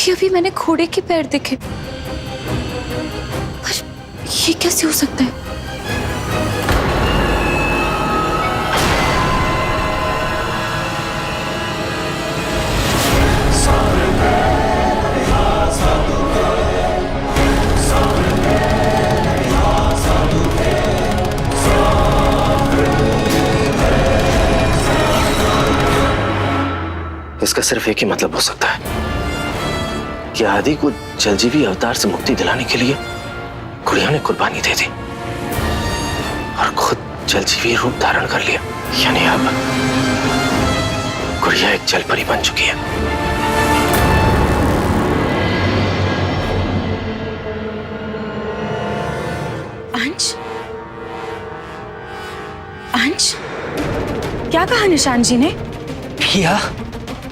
अभी अभी मैंने घोड़े के पैर देखे, पर ये कैसे हो सकता है? इसका सिर्फ एक ही मतलब हो सकता है कि आदि को जलजीवी अवतार से मुक्ति दिलाने के लिए गुड़िया ने कुर्बानी दे दी और खुद जलजीवी रूप धारण कर लिया। यानी अब गुड़िया एक जलपरी बन चुकी है। अंश, अंश, क्या कहा निशान जी ने? पिया,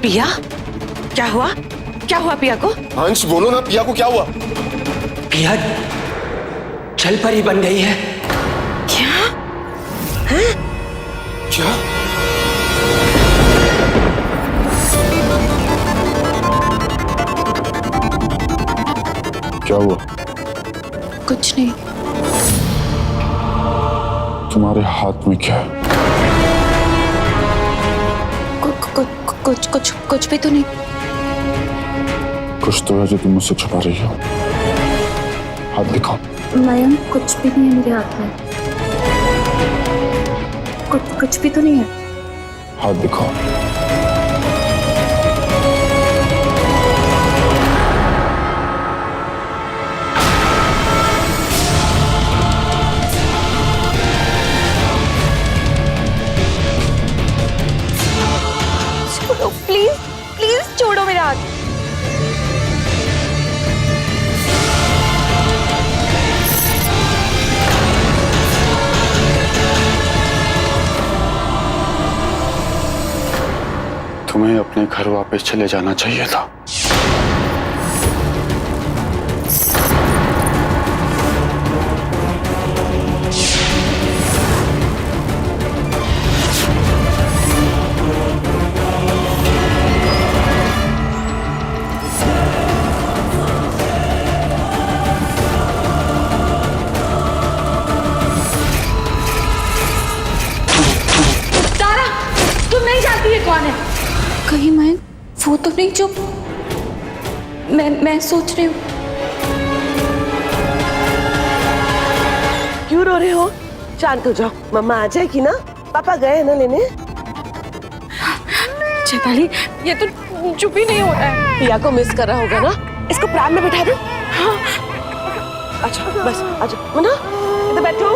पिया? क्या हुआ? क्या हुआ पिया को? अंश बोलो ना, पिया को क्या हुआ? पिया जलपरी बन गई है। क्या? हैं? क्या? क्या हुआ? कुछ नहीं। तुम्हारे हाथ में क्या है? कुछ भी तो नहीं। कुछ तो है जो तुम मुझसे छुपा रही हो। हाथ दिखाओ। मयंक, कुछ भी नहीं है मेरे हाथ में। कुछ भी तो नहीं है। हाथ दिखाओ। छोड़ो प्लीज, प्लीज छोड़ो मेरा हाथ। तुम्हें अपने घर वापस चले जाना चाहिए था। तारा, तुम नहीं जानती ये कौन है? कहीं मयंक वो तो नहीं जो मैं सोच रही हूँ। क्यों रो रहे हो? शांत हो जाओ, मम्मा आ जाएगी ना। पापा गए हैं ना लेने। चैताली, ये तो चुप ही नहीं हो रहा है। पिया को मिस कर रहा होगा ना, इसको प्राण में बैठा दो। हाँ। अच्छा बस आ जाओ मना, इधर बैठो।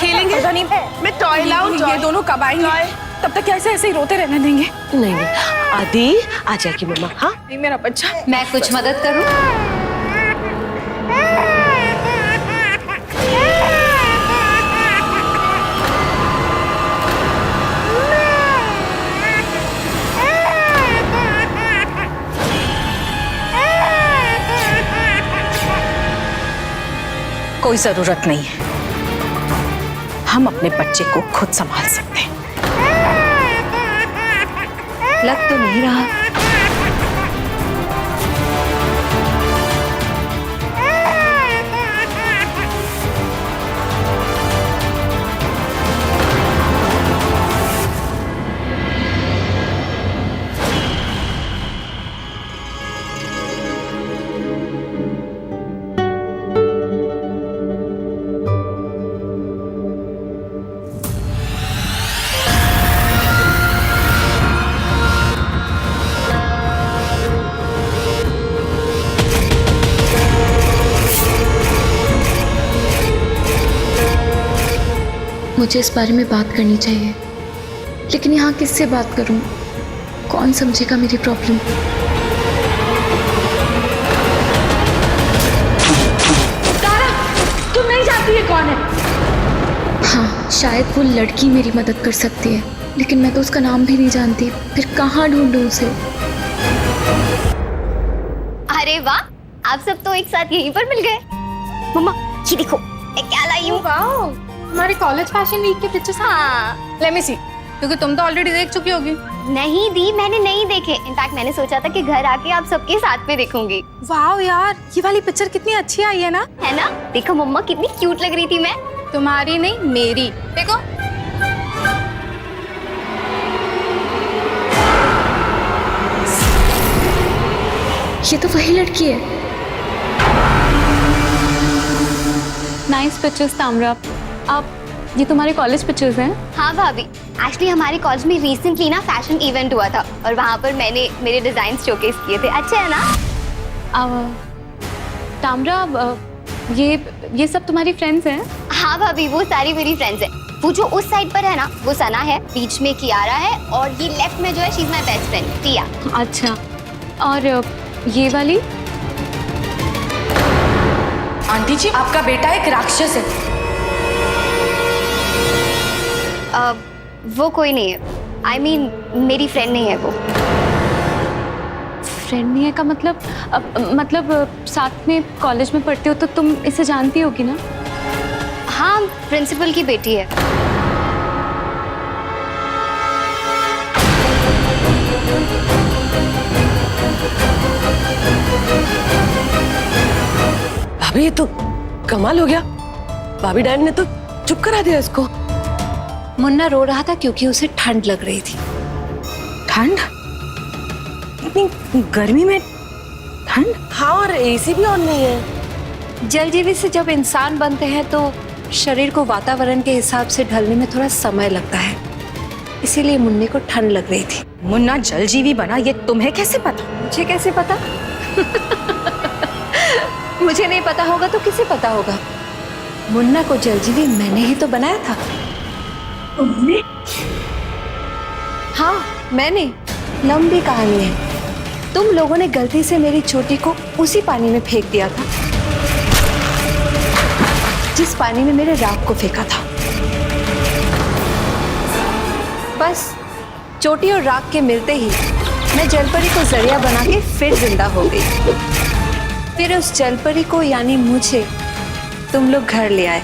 खेलेंगे? नहीं, मैं टॉय लाऊं। ये दोनों कब आएंगे? तब तक कैसे ऐसे ही रोते रहने देंगे? नहीं नहीं, आदि आ जाएगी मम्मा। हाँ नहीं मेरा बच्चा। मैं कुछ मदद करूं? कोई जरूरत नहीं है, हम अपने बच्चे को खुद संभाल सकते हैं। लग तो नहीं रहा। मुझे इस बारे में बात करनी चाहिए, लेकिन यहाँ किससे बात करूँ? कौन समझेगा मेरी प्रॉब्लम? तारा, तुम नहीं जानती ये कौन है? हाँ, शायद वो लड़की मेरी मदद कर सकती है, लेकिन मैं तो उसका नाम भी नहीं जानती। फिर कहाँ ढूंढूं उसे? अरे वाह, आप सब तो एक साथ यहीं पर मिल गए। मम्मा ये देखो, मैं क्या लाई हूँ। हमारे कॉलेज फैशन वीक के पिक्चर्स। हाँ, लेट मी सी, क्योंकि तुम तो ऑलरेडी देख चुकी होगी। नहीं दी, मैंने नहीं देखे। इनफैक्ट मैंने सोचा था कि घर आके आप सबके साथ में देखूंगी। वाह यार, ये वाली पिक्चर कितनी अच्छी आई है ना। है ना? देखो मम्मा कितनी क्यूट लग रही थी मैं। तुम्हारी नहीं मेरी। देखो ये तो वही लड़की है। Nice pictures Tamra. आप ये तुम्हारे कॉलेज पिक्चर्स हैं? हाँ भाभी, एक्चुअली हमारे कॉलेज में रिसेंटली ना फैशन इवेंट हुआ था और वहाँ पर मैंने मेरे डिजाइन शोकेस किए थे। अच्छे है ना? ताम्रा, ये सब तुम्हारी फ्रेंड्स हैं? हाँ भाभी, वो सारी मेरी फ्रेंड्स हैं। वो जो उस साइड पर है ना, वो सना है, बीच में कियारा है और ये लेफ्ट में जो है she is my best friend Priya. अच्छा, और ये वाली? आंटी जी, आपका बेटा एक राक्षस है। वो कोई नहीं है। I mean, मेरी फ्रेंड नहीं है वो। फ्रेंड नहीं है का मतलब साथ में कॉलेज में पढ़ते हो तो तुम इसे जानती होगी ना? हाँ, प्रिंसिपल की बेटी है। भाभी ये तो कमाल हो गया। भाभी डैड ने तो चुप करा दिया इसको। मुन्ना रो रहा था क्योंकि उसे ठंड लग रही थी। ठंड? इतनी गर्मी में ठंड? हाँ, और एसी भी ऑन नहीं है। जलजीवी से जब इंसान बनते हैं तो शरीर को वातावरण के हिसाब से ढलने में थोड़ा समय लगता है, इसीलिए मुन्ने को ठंड लग रही थी। मुन्ना जलजीवी बना ये तुम्हें कैसे पता? मुझे कैसे पता? मुझे नहीं पता होगा तो किसे पता होगा? मुन्ना को जलजीवी मैंने ही तो बनाया था। तुमने? हाँ, मैंने। लंबी कहानी है। तुम लोगों ने गलती से मेरी चोटी को उसी पानी में फेंक दिया था जिस पानी में मेरे राग को फेंका था। बस चोटी और राग के मिलते ही मैं जलपरी को जरिया बना के फिर जिंदा हो गई। फिर उस जलपरी को यानी मुझे तुम लोग घर ले आए।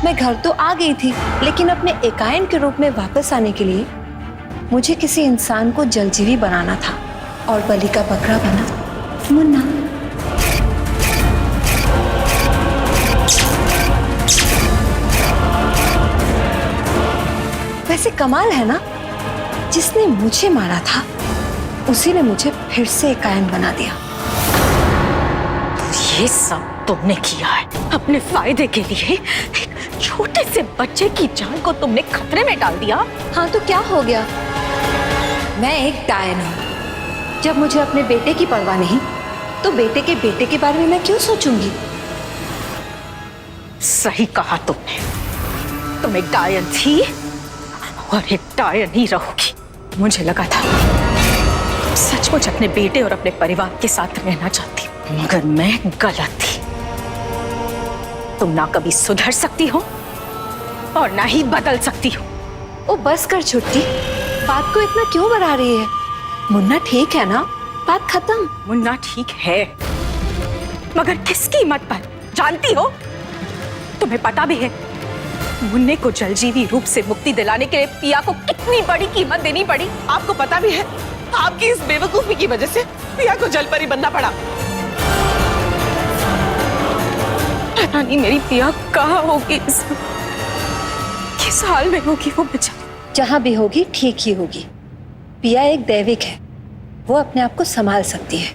मैं घर तो आ गई थी, लेकिन अपने एकायन के रूप में वापस आने के लिए मुझे किसी इंसान को जलजीवी बनाना था और बलि का बकरा बना मुन्ना। वैसे कमाल है ना, जिसने मुझे मारा था उसी ने मुझे फिर से एकायन बना दिया। ये सब तुमने किया है अपने फायदे के लिए। एक छोटे से बच्चे की जान को तुमने खतरे में डाल दिया। हाँ तो क्या हो गया? मैं एक डायन हूँ। जब मुझे अपने बेटे की परवाह नहीं तो बेटे के बारे में मैं क्यों सोचूंगी? सही कहा तुमने। तुम एक डायन थी और एक डायन ही रहोगी। मुझे लगा था सचमुच अपने बेटे और अपने परिवार के साथ रहना चाहती, मगर मैं गलत थी। तुम ना कभी सुधर सकती हो और ना ही बदल सकती हो। ओ बस कर छुट्टी, बात को इतना क्यों बढ़ा रही है? मुन्ना ठीक है ना? बात खत्म। मुन्ना ठीक है, मगर किस कीमत पर जानती हो? तुम्हें पता भी है मुन्ने को जलजीवी रूप से मुक्ति दिलाने के लिए पिया को कितनी बड़ी कीमत देनी पड़ी? आपको पता भी है आपकी इस बेवकूफी की वजह से पिया को जलपरी बनना पड़ा। पता नहीं मेरी पिया कहाँ होगी, किस हाल में होगी वो बेचारी। जहां भी होगी ठीक ही होगी। पिया एक दैविक है, वो अपने आप को संभाल सकती है।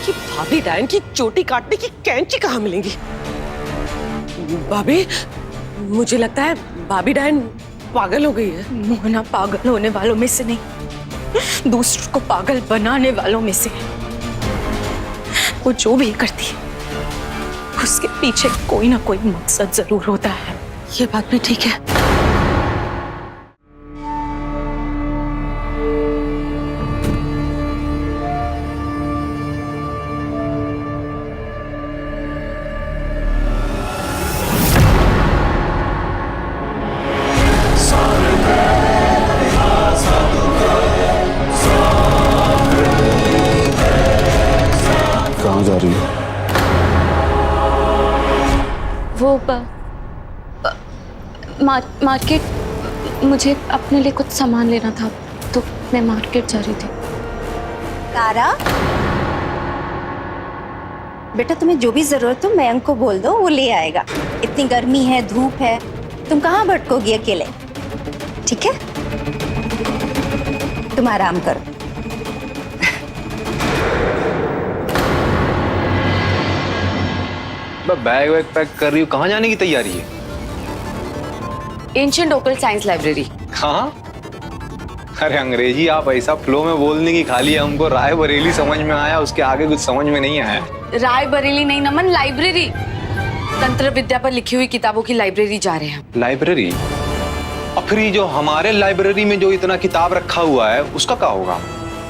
कि भाभी डायन की चोटी काटने की कैंची कहाँ मिलेंगी? भाभी, मुझे लगता है भाभी डायन पागल हो गई है। मोहना पागल होने वालों में से नहीं, दूसरों को पागल बनाने वालों में से। वो जो भी करती है उसके पीछे कोई ना कोई मकसद जरूर होता है। ये बात भी ठीक है। कहाँ जा रही हो? मार्केट, मुझे अपने लिए कुछ सामान लेना था तो मैं मार्केट जा रही थी। तारा, बेटा तुम्हें जो भी जरूरत हो मयंक को बोल दो, वो ले आएगा। इतनी गर्मी है, धूप है, तुम कहाँ भटकोगी अकेले, ठीक है? तुम आराम करो। बैग वैग पैक कर रही हूँ, कहाँ जाने की तैयारी है? Ancient occult science library. हाँ, अरे अंग्रेजी आप ऐसा फ्लो में बोलने की खाली हमको राय बरेली समझ में आया, उसके आगे कुछ समझ में नहीं आया। राय बरेली नहीं नमन, लाइब्रेरी। तंत्र विद्या पर लिखी हुई किताबों की लाइब्रेरी जा रहे हैं। लाइब्रेरी? और फिर ये जो हमारे लाइब्रेरी में जो इतना किताब रखा हुआ है उसका क्या होगा?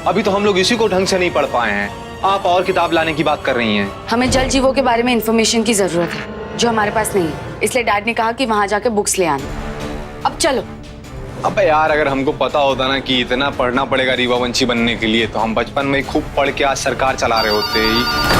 अभी तो हम लोग इसी को ढंग से नहीं पढ़ पाए हैं, आप और किताब लाने की बात कर रही हैं। हमें जल जीवों के बारे में इंफॉर्मेशन की जरूरत है जो हमारे पास नहीं है, इसलिए डैड ने कहा कि वहां जाके बुक्स ले आना। अब चलो। अबे यार, अगर हमको पता होता ना कि इतना पढ़ना पड़ेगा रीवावंशी बनने के लिए तो हम बचपन में खूब पढ़ के आज सरकार चला रहे होते।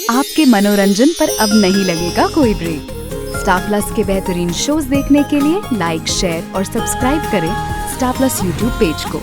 आपके मनोरंजन पर अब नहीं लगेगा कोई ब्रेक। स्टार प्लस के बेहतरीन शोज देखने के लिए लाइक, शेयर और सब्सक्राइब करें स्टार प्लस यूट्यूब पेज को।